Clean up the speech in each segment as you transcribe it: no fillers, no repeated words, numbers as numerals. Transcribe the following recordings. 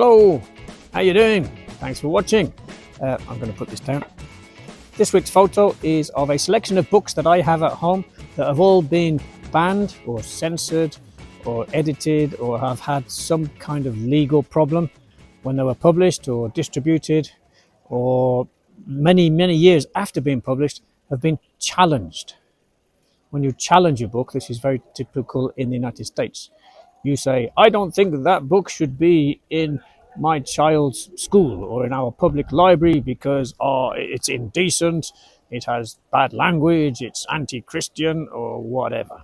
Hello, how you doing? Thanks for watching. I'm going to put this down. This week's photo is of a selection of books that I have at home that have all been banned or censored or edited or have had some kind of legal problem when they were published or distributed, or many years after being published have been challenged. When you challenge a book, this is very typical in the United States. You say, I don't think that book should be in my child's school or in our public library because it's indecent, it has bad language, it's anti-Christian or whatever.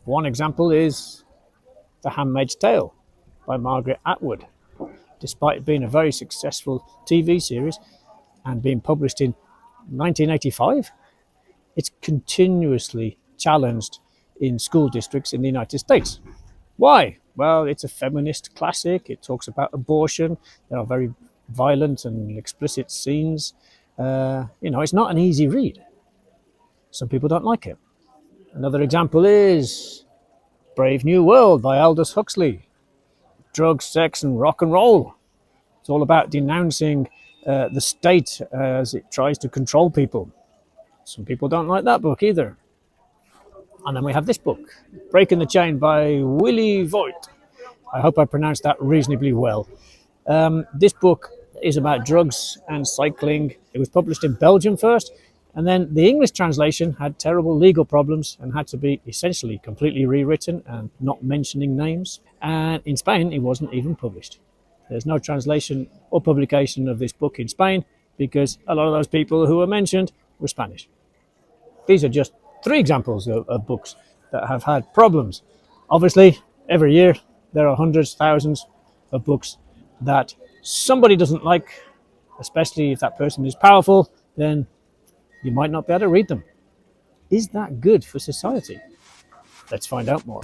One example is The Handmaid's Tale by Margaret Atwood. Despite being a very successful TV series and being published in 1985, it's continuously challenged in school districts in the United States. Why? Well, it's a feminist classic. It talks about abortion. There are very violent and explicit scenes. It's not an easy read. Some people don't like it. Another example is Brave New World by Aldous Huxley. Drugs, sex, and rock and roll. It's all about denouncing the state as it tries to control people. Some people don't like that book either. And then we have this book, Breaking the Chain by Willy Voigt. I hope I pronounced that reasonably well. This book is about drugs and cycling. It was published in Belgium first, and then the English translation had terrible legal problems and had to be essentially completely rewritten and not mentioning names. And in Spain, it wasn't even published. There's no translation or publication of this book in Spain because a lot of those people who were mentioned were Spanish. These are just 3 examples of books that have had problems. Obviously, every year there are hundreds, thousands of books that somebody doesn't like, especially if that person is powerful, then you might not be able to read them. Is that good for society? Let's find out more.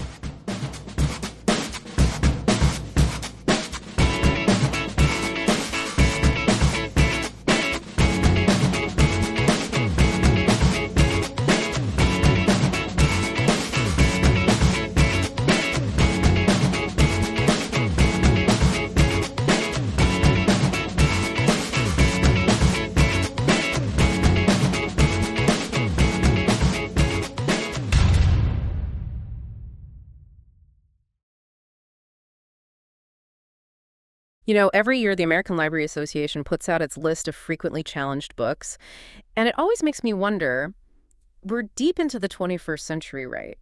You know, every year the American Library Association puts out its list of frequently challenged books, and it always makes me wonder, we're deep into the 21st century, right?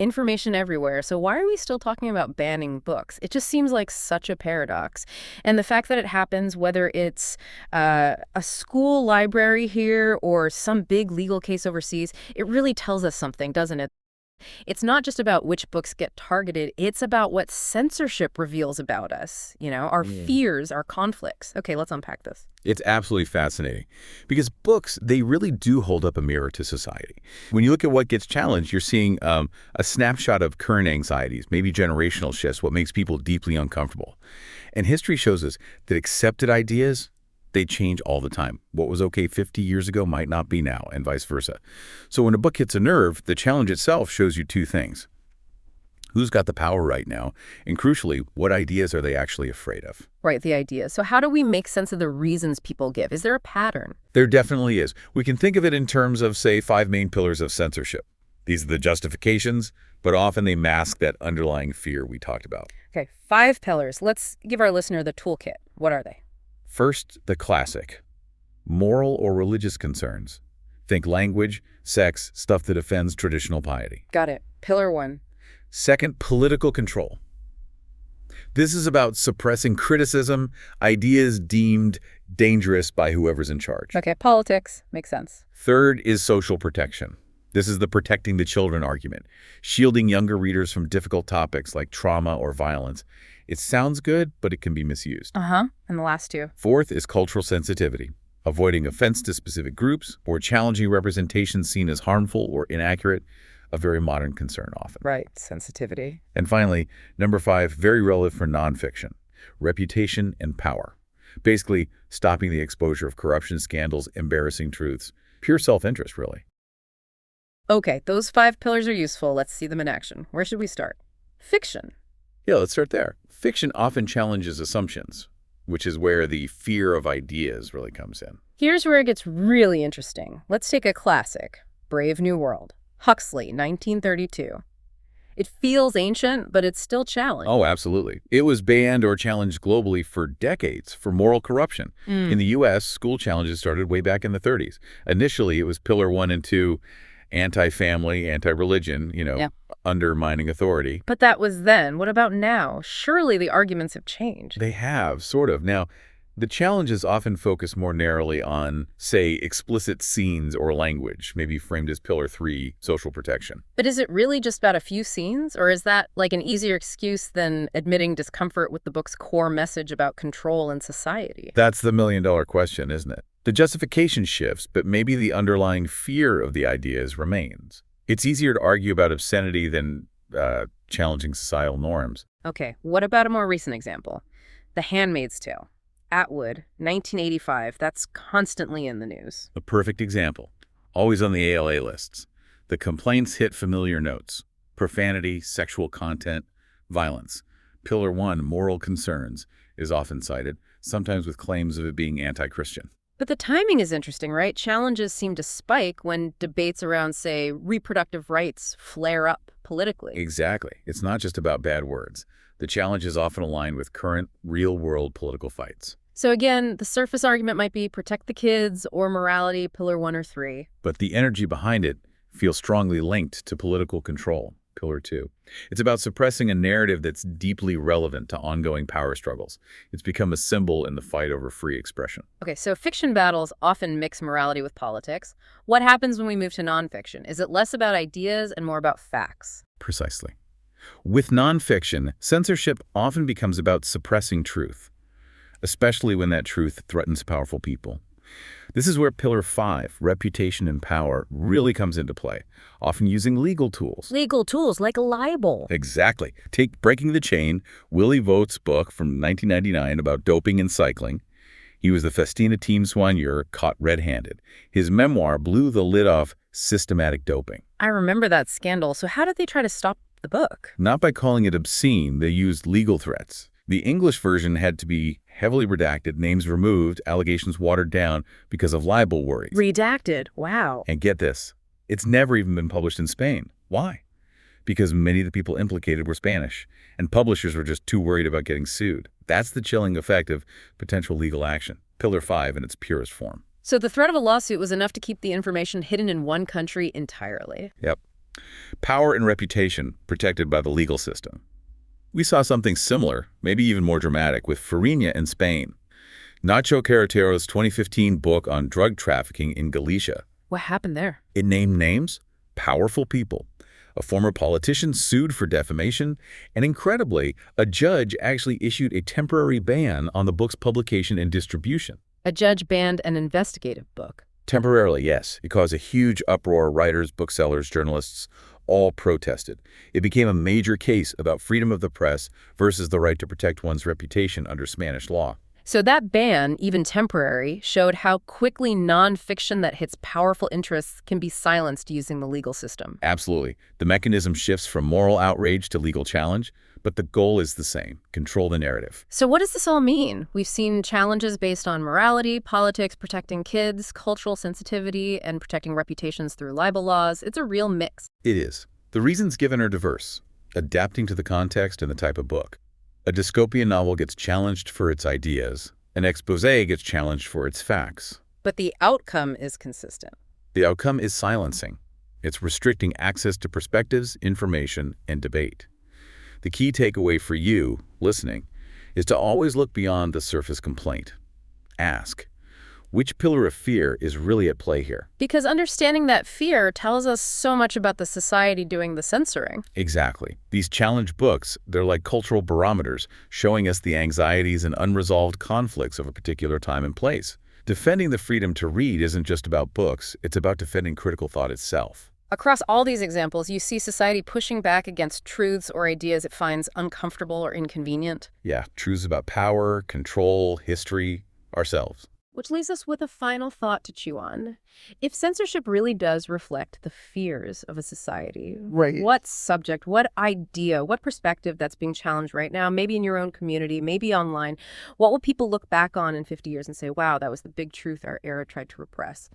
Information everywhere, so why are we still talking about banning books? It just seems like such a paradox. And the fact that it happens, whether it's a school library here or some big legal case overseas, it really tells us something, doesn't it? It's not just about which books get targeted, it's about what censorship reveals about us, our fears, our conflicts. Okay, let's unpack this. It's absolutely fascinating because books, they really do hold up a mirror to society. When you look at what gets challenged, you're seeing a snapshot of current anxieties, maybe generational shifts, what makes people deeply uncomfortable. And history shows us that accepted ideas, they change all the time. What was okay 50 years ago might not be now, and vice versa. So when a book hits a nerve, the challenge itself shows you 2 things. Who's got the power right now? And crucially, what ideas are they actually afraid of? Right, the ideas. So how do we make sense of the reasons people give? Is there a pattern? There definitely is. We can think of it in terms of, say, 5 main pillars of censorship. These are the justifications, but often they mask that underlying fear we talked about. Okay, 5 pillars. Let's give our listener the toolkit. What are they? First, the classic. Moral or religious concerns. Think language, sex, stuff that offends traditional piety. Got it. Pillar 1. Second, political control. This is about suppressing criticism, ideas deemed dangerous by whoever's in charge. Okay, politics. Makes sense. Third is social protection. This is the protecting the children argument, shielding younger readers from difficult topics like trauma or violence. It sounds good, but it can be misused. And the last 2. Fourth is cultural sensitivity, avoiding offense to specific groups or challenging representations seen as harmful or inaccurate, a very modern concern often. Right, sensitivity. And finally, number 5, very relevant for nonfiction, reputation and power. Basically, stopping the exposure of corruption scandals, embarrassing truths, pure self-interest, really. Okay, those 5 pillars are useful. Let's see them in action. Where should we start? Fiction. Yeah, let's start there. Fiction often challenges assumptions, which is where the fear of ideas really comes in. Here's where it gets really interesting. Let's take a classic, Brave New World. Huxley, 1932. It feels ancient, but it's still challenged. Oh, absolutely. It was banned or challenged globally for decades for moral corruption. In the U.S., school challenges started way back in the 30s. Initially, it was Pillar 1 and 2, anti-family, anti-religion, undermining authority. But that was then. What about now? Surely the arguments have changed. They have, sort of. Now, the challenges often focus more narrowly on, say, explicit scenes or language, maybe framed as Pillar 3, social protection. But is it really just about a few scenes, or is that like an easier excuse than admitting discomfort with the book's core message about control in society? That's the million-dollar question, isn't it? The justification shifts, but maybe the underlying fear of the ideas remains. It's easier to argue about obscenity than challenging societal norms. Okay, what about a more recent example? The Handmaid's Tale. Atwood, 1985. That's constantly in the news. A perfect example. Always on the ALA lists. The complaints hit familiar notes. Profanity, sexual content, violence. Pillar 1, moral concerns, is often cited, sometimes with claims of it being anti-Christian. But the timing is interesting, right? Challenges seem to spike when debates around, say, reproductive rights flare up politically. Exactly. It's not just about bad words. The challenges often align with current, real-world political fights. So again, the surface argument might be protect the kids or morality, Pillar 1 or 3. But the energy behind it feels strongly linked to political control, Pillar 2. It's about suppressing a narrative that's deeply relevant to ongoing power struggles. It's become a symbol in the fight over free expression. Okay, so fiction battles often mix morality with politics. What happens when we move to nonfiction? Is it less about ideas and more about facts? Precisely. With nonfiction, censorship often becomes about suppressing truth, especially when that truth threatens powerful people. This is where Pillar 5, reputation and power, really comes into play, often using legal tools. Legal tools like libel. Exactly. Take Breaking the Chain, Willie Vogt's book from 1999 about doping and cycling. He was the Festina team soigneur caught red-handed. His memoir blew the lid off systematic doping. I remember that scandal. So how did they try to stop the book? Not by calling it obscene, they used legal threats. The English version had to be heavily redacted, names removed, allegations watered down because of libel worries. Redacted. Wow. And get this, it's never even been published in Spain. Why? Because many of the people implicated were Spanish, and publishers were just too worried about getting sued. That's the chilling effect of potential legal action. Pillar 5 in its purest form. So the threat of a lawsuit was enough to keep the information hidden in one country entirely. Yep. Power and reputation protected by the legal system. We saw something similar, maybe even more dramatic, with Fariña in Spain. Nacho Carretero's 2015 book on drug trafficking in Galicia. What happened there? It named names, powerful people. A former politician sued for defamation, and incredibly, a judge actually issued a temporary ban on the book's publication and distribution. A judge banned an investigative book. Temporarily, yes. It caused a huge uproar. Writers, booksellers, journalists all protested. It became a major case about freedom of the press versus the right to protect one's reputation under Spanish law. So that ban, even temporary, showed how quickly nonfiction that hits powerful interests can be silenced using the legal system. Absolutely. The mechanism shifts from moral outrage to legal challenge, but the goal is the same: control the narrative. So what does this all mean? We've seen challenges based on morality, politics, protecting kids, cultural sensitivity, and protecting reputations through libel laws. It's a real mix. It is. The reasons given are diverse, adapting to the context and the type of book. A dystopian novel gets challenged for its ideas. An exposé gets challenged for its facts. But the outcome is consistent. The outcome is silencing. It's restricting access to perspectives, information, and debate. The key takeaway for you, listening, is to always look beyond the surface complaint. Ask, which pillar of fear is really at play here? Because understanding that fear tells us so much about the society doing the censoring. Exactly. These challenge books, they're like cultural barometers, showing us the anxieties and unresolved conflicts of a particular time and place. Defending the freedom to read isn't just about books, it's about defending critical thought itself. Across all these examples, you see society pushing back against truths or ideas it finds uncomfortable or inconvenient. Yeah, truths about power, control, history, ourselves. Which leaves us with a final thought to chew on. If censorship really does reflect the fears of a society, Right. what subject, what idea, what perspective that's being challenged right now, maybe in your own community, maybe online, what will people look back on in 50 years and say, wow, that was the big truth our era tried to repress?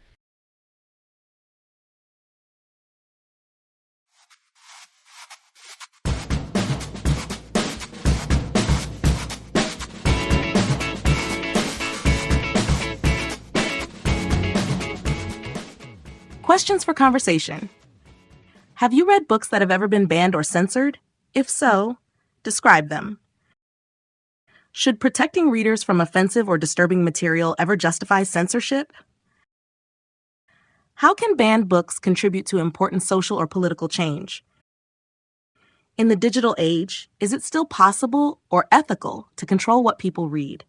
Questions for conversation. Have you read books that have ever been banned or censored? If so, describe them. Should protecting readers from offensive or disturbing material ever justify censorship? How can banned books contribute to important social or political change? In the digital age, is it still possible or ethical to control what people read?